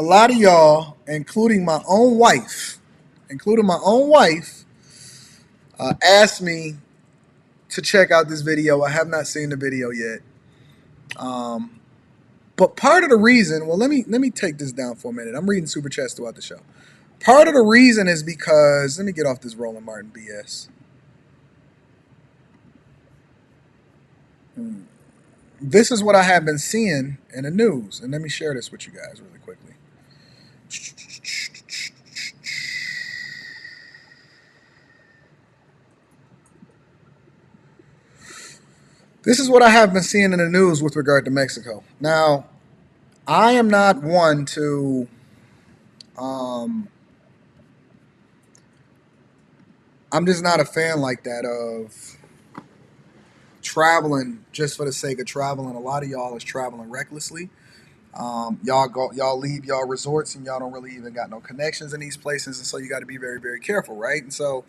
a lot of y'all, including my own wife, asked me to check out this video. I have not seen the video yet. Um, but part of the reason, well, let me take this down for a minute. I'm reading super chats throughout the show. Part of the reason is because let me get off this Roland Martin BS. This is what I have been seeing in the news, and let me share this with you guys really quickly. This is what I have been seeing in the news with regard to Mexico. Now, I am not one to um, I'm just not a fan like that of traveling just for the sake of traveling. A lot of y'all is traveling recklessly. Y'all leave y'all resorts and y'all don't really even got no connections in these places, and so you got to be very, very careful, right? And so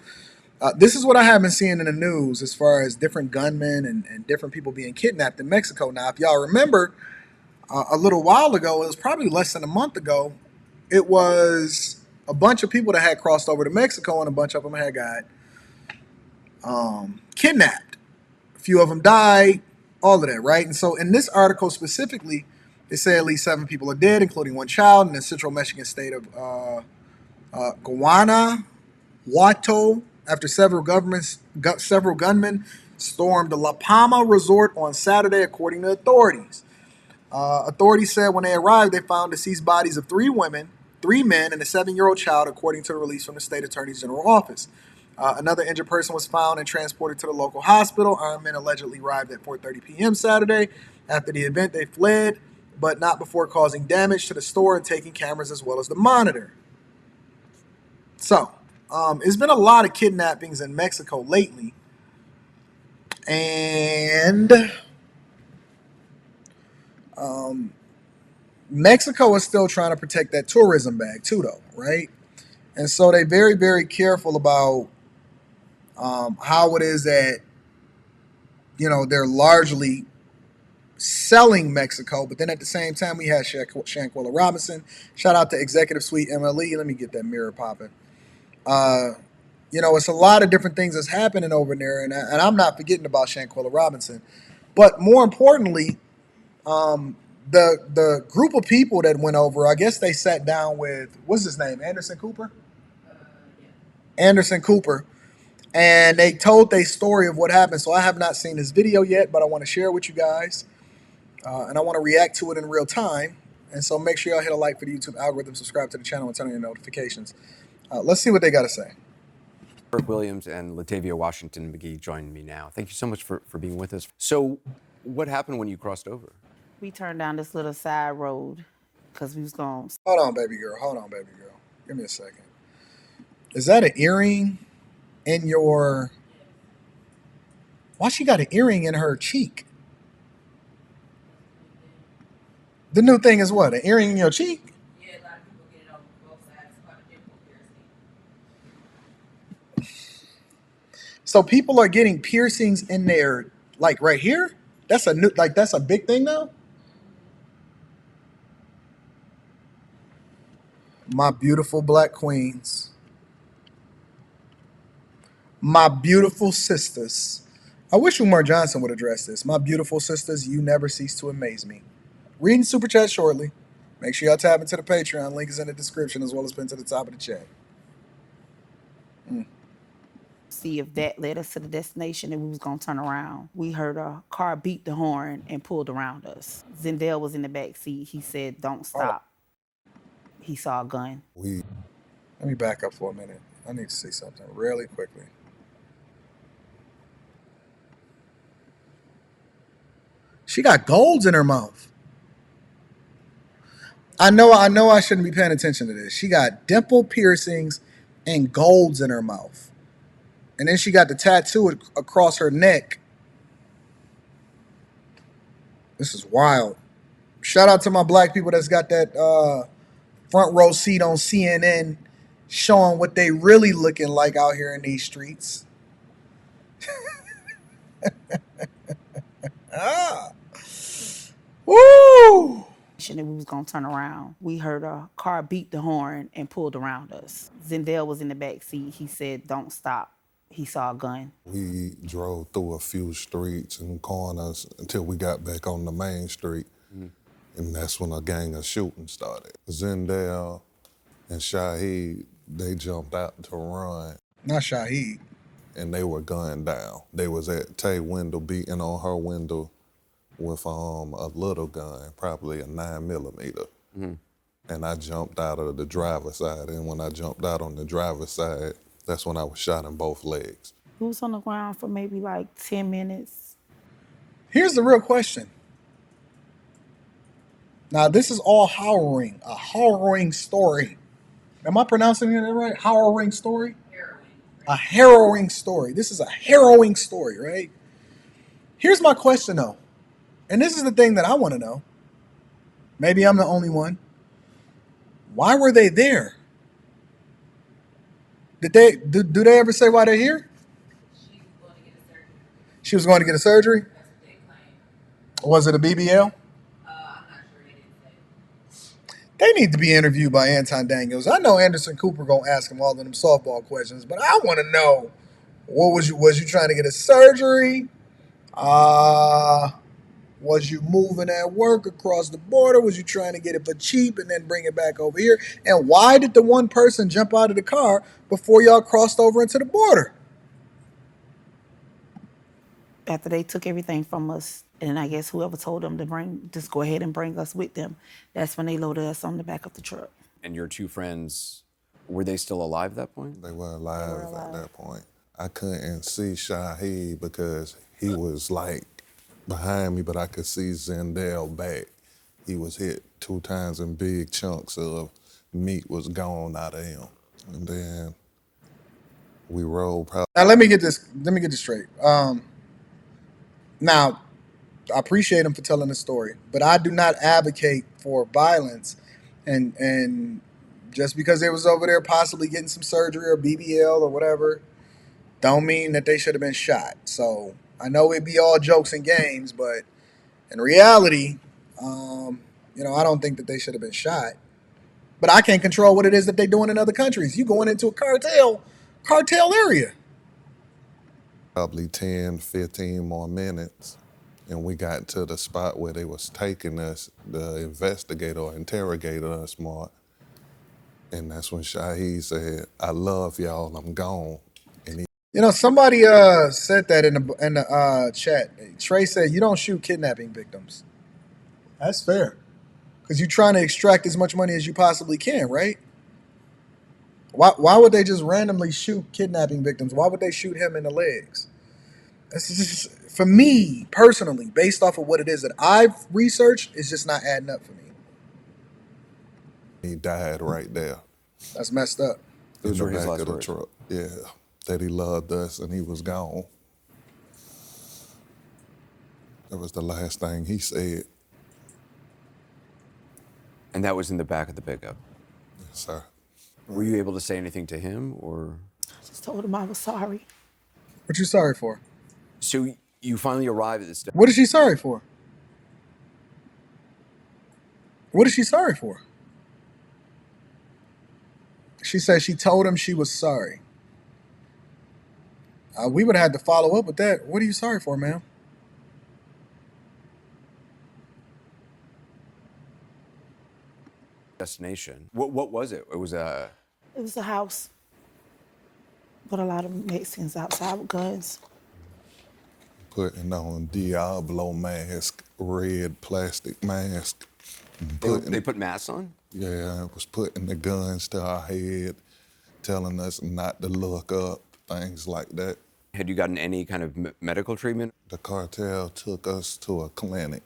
this is what I have been seeing in the news as far as different gunmen and different people being kidnapped in Mexico. Now, if y'all remember, a little while ago, it was probably less than a month ago, it was a bunch of people that had crossed over to Mexico, and a bunch of them had got kidnapped. A few of them died, all of that, right? And so in this article specifically, they say at least 7 people are dead, including one child in the central Michigan state of Guanajuato, after several gunmen stormed the La Palma resort on Saturday, according to authorities. Authorities said when they arrived, they found deceased bodies of 3 women, 3 men, and a 7-year-old child, according to the release from the state attorney's general office. Another injured person was found and transported to the local hospital. Armed men allegedly arrived at 4:30 p.m. Saturday. After the event, they fled, but not before causing damage to the store and taking cameras as well as the monitor. So, it's been a lot of kidnappings in Mexico lately, and um, Mexico is still trying to protect that tourism bag too, though, right? And so they're very, very careful about how it is that they're largely selling Mexico, but then at the same time we had Shanquilla Robinson. Shout out to Executive Suite MLE. Let me get that mirror popping. Uh, it's a lot of different things that's happening over there, and I'm not forgetting about Shanquilla Robinson. But more importantly, um, the group of people that went over, I guess they sat down with what's his name, Anderson Cooper. Anderson Cooper, and they told their story of what happened. So I have not seen this video yet, but I want to share it with you guys, and I want to react to it in real time. And so make sure y'all hit a like for the YouTube algorithm, subscribe to the channel, and turn on your notifications. Let's see what they got to say. Burke Williams and Latavia Washington McGee join me now. Thank you so much for being with us. So what happened when you crossed over? We turned down this little side road because we was going. Hold on, baby girl. Hold on, baby girl. Give me a second. Is that an earring in your... Why she got an earring in her cheek? The new thing is what? An earring in your cheek? Yeah, a lot of people get it on both sides. It's called a dimple piercing. So people are getting piercings in their, like right here? That's a big thing now? My beautiful black queens. My beautiful sisters. I wish Umar Johnson would address this. My beautiful sisters, you never cease to amaze me. Reading super chat shortly. Make sure y'all tap into the Patreon. Link is in the description as well as pinned to the top of the chat. See if that led us to the destination and we was gonna turn around. We heard a car beat the horn and pulled around us. Zendel was in the back seat. He said, "Don't stop." He saw a gun. Let me back up for a minute. I need to see something really quickly. She got golds in her mouth. I know I shouldn't be paying attention to this. She got dimple piercings and golds in her mouth. And then she got the tattoo across her neck. This is wild. Shout out to my black people that's got that front row seat on CNN showing what they really looking like out here in these streets. Ah. Woo! and we was gonna turn around. We heard a car beat the horn and pulled around us. Zendel was in the back seat. He said, "Don't stop." He saw a gun. We drove through a few streets and corners until we got back on the main street. And that's when a gang of shooting started. Zendel and Shaheed, they jumped out to run Not Shaheed. and they were gunned down. They was at Tay window beating on her window with a little gun, probably a 9mm. And I jumped out of the driver's side. And when I jumped out on the driver's side, that's when I was shot in both legs. He was on the ground for maybe like 10 minutes. Here's the real question. Now, this is all harrowing, a harrowing story. Am I pronouncing it right? Harrowing story? A harrowing story. This is a harrowing story, right? Here's my question, though. And this is the thing that I want to know. Maybe I'm the only one. Why were they there? Did they do they ever say why they're here? She was going to get a surgery. Was it a BBL? They need to be interviewed by Anton Daniels. I know Anderson Cooper gonna ask him all of them softball questions, but I want to know, what was you trying to get a surgery? Was you moving at work across the border? Was you trying to get it for cheap and then bring it back over here? And why did the one person jump out of the car before y'all crossed over into the border? After they took everything from us, and I guess whoever told them to just go ahead and bring us with them, that's when they loaded us on the back of the truck. And your two friends, were they still alive at that point? They were alive at that point. I couldn't see Shaheed because he was like behind me, but I could see Zendel back. He was hit 2 times and big chunks of meat was gone out of him. And then we rolled probably. Now let me get this straight. Now, I appreciate him for telling the story, but I do not advocate for violence, and just because they was over there possibly getting some surgery or BBL or whatever, don't mean that they should have been shot. So I know it'd be all jokes and games, but in reality, I don't think that they should have been shot. But I can't control what it is that they're doing in other countries. You going into a cartel area. Probably 10, 15 more minutes, and we got to the spot where they was taking us, the investigator or interrogator us more. And that's when Shaheed said, "I love y'all, I'm gone." And Somebody said that in the chat. Trey said, "You don't shoot kidnapping victims." That's fair, because you're trying to extract as much money as you possibly can, right? Why would they just randomly shoot kidnapping victims? Why would they shoot him in the legs? This is just, for me personally, based off of what it is that I've researched, it's just not adding up for me. he died right there. That's messed up. Those in were the his back last of the words. truck. Yeah, that he loved us and he was gone. That was the last thing he said. And that was in the back of the pickup. Yes, sir. Were you able to say anything to him, or? Just told him I was sorry. What you sorry for? So you finally arrived at this. What is she sorry for? What is she sorry for? She said she told him she was sorry. We would have had to follow up with that. What are you sorry for, ma'am? Destination. What was it? It was a. It was a house with a lot of Mexicans outside with guns. Putting on Diablo mask, red plastic mask. They put masks on? Yeah, it was putting the guns to our head, telling us not to look up, things like that. Had you gotten any kind of medical treatment? The cartel took us to a clinic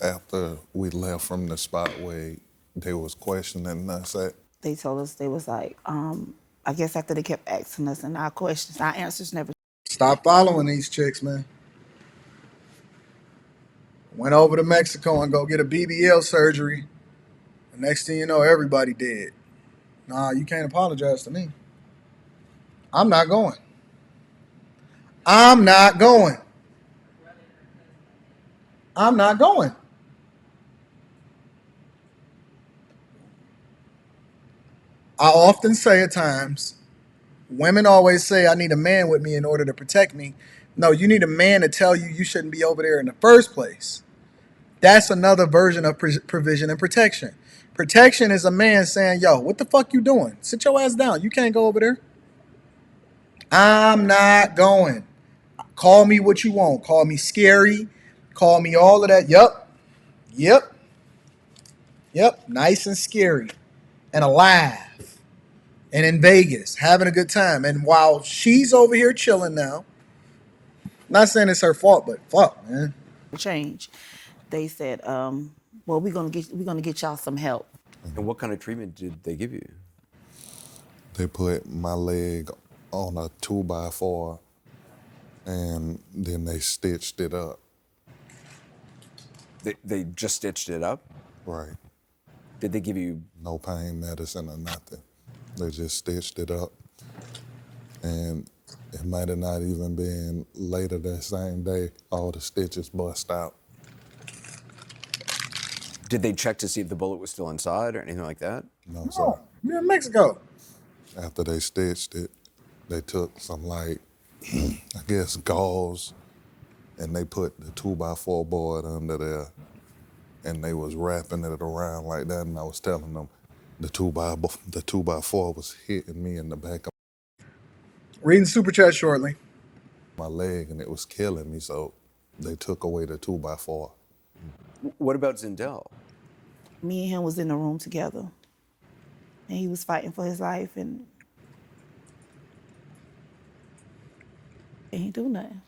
after we left from the spot where they was questioning us at. They told us, they was like, I guess after they kept asking us and our questions, our answers never. Stop following these chicks, man. Went over to Mexico and go get a BBL surgery. The next thing you know, everybody dead. Nah, you can't apologize to me. I'm not going. I'm not going. I'm not going. I often say at times, women always say, I need a man with me in order to protect me. No, you need a man to tell you you shouldn't be over there in the first place. That's another version of provision and protection. Protection is a man saying, yo, what the fuck you doing? Sit your ass down. You can't go over there. I'm not going. Call me what you want. Call me scary. Call me all of that. Yep. Yep. Yep. Nice and scary. And alive. And in Vegas. Having a good time. And while she's over here chilling now, not saying it's her fault, but fuck, man. Change. They said, well, we're gonna get y'all some help. And what kind of treatment did they give you? They put my leg on a 2x4 and then they stitched it up. They just stitched it up? Right. Did they give you... No pain medicine or nothing. They just stitched it up. And it might have not even been later that same day, all the stitches bust out. Did they check to see if the bullet was still inside or anything like that? No, sir. Oh, you're in Mexico. After they stitched it, they took some, like, I guess, gauze, and they put the 2x4 board under there, and they was wrapping it around like that, and I was telling them the 2x4 was hitting me in the back of Reading Super Chat shortly. my leg, and it was killing me, so they took away the 2x4. What about Zindel? Me and him was in the room together, and he was fighting for his life, and he ain't do nothing.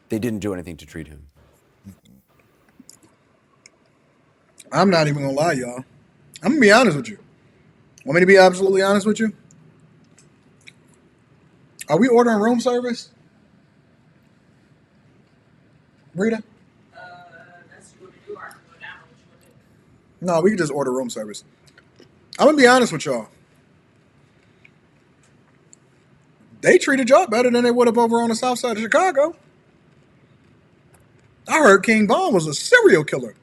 They didn't do anything to treat him. I'm not even gonna lie, y'all. I'm gonna be honest with you. Want me to be absolutely honest with you? Are we ordering room service? Rita? That's what you do. I can go down. What you gonna do? No, we can just order room service. I'm gonna be honest with y'all. They treated y'all better than they would have over on the south side of Chicago. I heard King Von was a serial killer.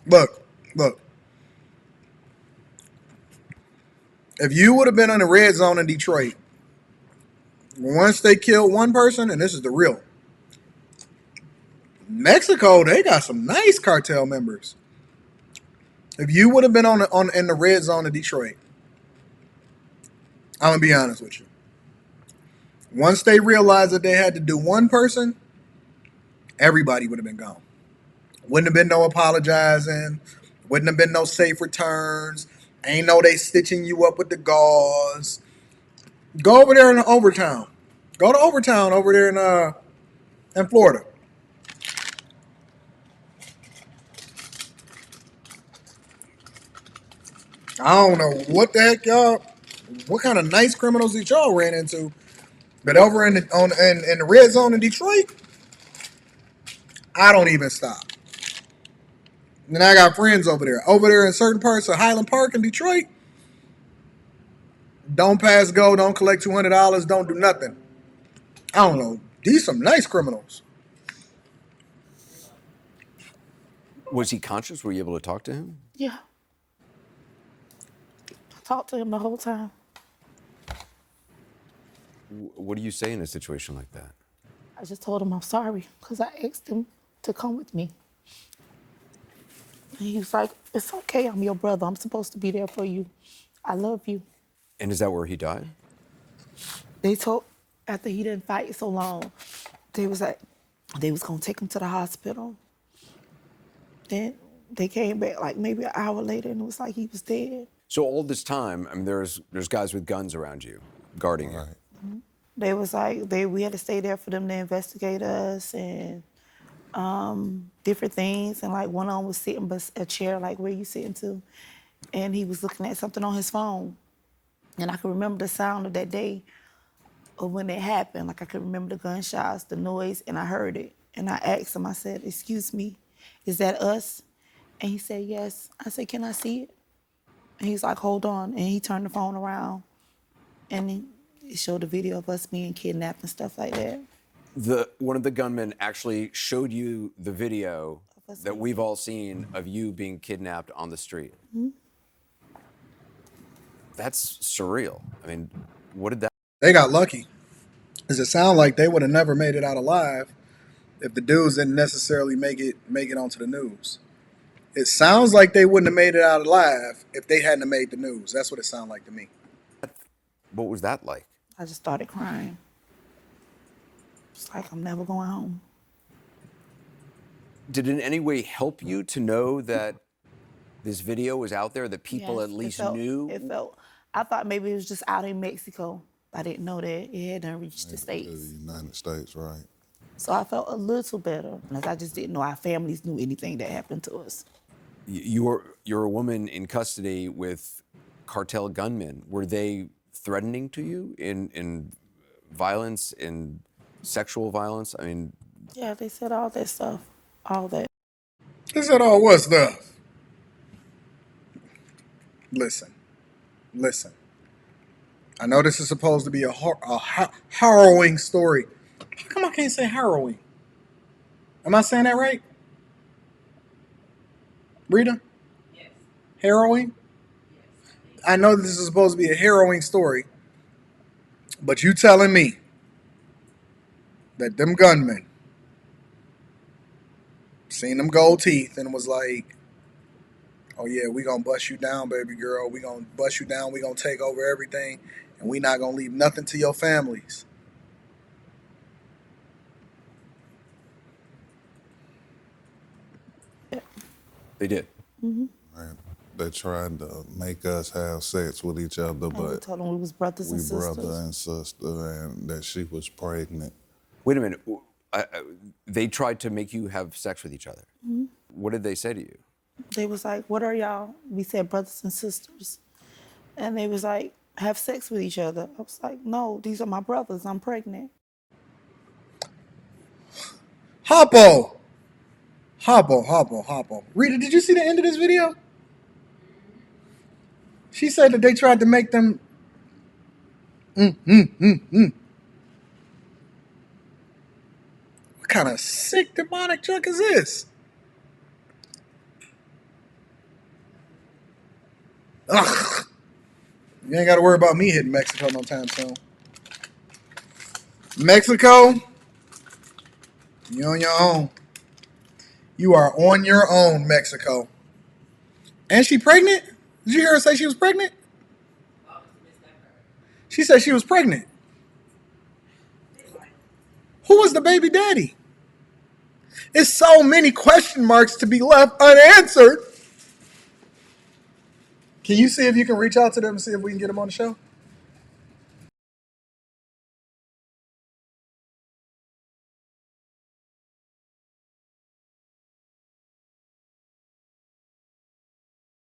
Look. If you would have been in the red zone in Detroit, once they killed one person, and this is the real, Mexico, they got some nice cartel members. If you would have been in the red zone of Detroit, I'm gonna be honest with you. Once they realized that they had to do one person, everybody would have been gone. Wouldn't have been no apologizing. Wouldn't have been no safe returns. Ain't no they stitching you up with the gauze. Go over there in Overtown. Go to Overtown over there in Florida. I don't know what the heck y'all, what kind of nice criminals that y'all ran into, but over in the red zone in Detroit, I don't even stop. And I got friends over there. Over there in certain parts of Highland Park in Detroit, don't pass go, don't collect $200, don't do nothing. I don't know. These some nice criminals. Was he conscious? Were you able to talk to him? Yeah. I talked to him the whole time. What do you say in a situation like that? I just told him I'm sorry because I asked him to come with me. And he was like, it's okay, I'm your brother. I'm supposed to be there for you. I love you. And is that where he died? They told, after he didn't fight so long, they was like, they was gonna take him to the hospital. Then they came back like maybe an hour later and it was like he was dead. So all this time, I mean, there's guys with guns around you, guarding you. Mm-hmm. They was like, we had to stay there for them to investigate us and different things. And like one of them was sitting by a chair, like where you sitting to, and he was looking at something on his phone. And I can remember the sound of that day of when it happened. Like I can remember the gunshots, the noise, and I heard it. And I asked him, I said, excuse me, is that us? And he said, yes. I said, can I see it? And he's like, hold on. And he turned the phone around and it showed a video of us being kidnapped and stuff like that. One of the gunmen actually showed you the video that we've all seen of you being kidnapped on the street. Mm-hmm. That's surreal. I mean, what did that? They got lucky. Does it sound like they would have never made it out alive if the dudes didn't necessarily make it onto the news? It sounds like they wouldn't have made it out alive if they hadn't made the news. That's what it sounded like to me. What was that like? I just started crying. It's like I'm never going home. Did it in any way help you to know that this video was out there, that people Yes, at least It knew? felt. I thought maybe it was just out in Mexico. I didn't know that it hadn't reached the To States. the United States, right? So I felt a little better, because I just didn't know our families knew anything that happened to us. You're a woman in custody with cartel gunmen. Were they threatening to you in violence, in sexual violence? I mean, Yeah, they said all that stuff, all that. They said, "Oh, what stuff?" Listen. I know this is supposed to be a harrowing story. How come I can't say harrowing? Am I saying that right, Rita? Yes. Harrowing? Yes. I know this is supposed to be a harrowing story, but you telling me that them gunmen seen them gold teeth and was like, "Oh yeah, we gonna bust you down, baby girl. We gonna bust you down. We gonna take over everything, and we not gonna leave nothing to your families." they did. Right. They tried to make us have sex with each other, And we but told them we was brothers we and sisters. brother and sister, and that she was pregnant. Wait a minute. They tried to make you have sex with each other. What did they say to you? They was like, "What are y'all?" We said brothers and sisters. And they was like, "Have sex with each other." I was like, "No, these are my brothers. I'm pregnant." Hoppo. Rita, did you see the end of this video? She said that they tried to make them. What kind of sick demonic junk is this? Ugh. You ain't got to worry about me hitting Mexico no time soon. Mexico, you on your own. You are on your own, Mexico. And she pregnant? Did you hear her say she was pregnant? I always miss that part. She said she was pregnant. Who was the baby daddy? It's so many question marks to be left unanswered. Can you see if you can reach out to them and see if we can get them on the show?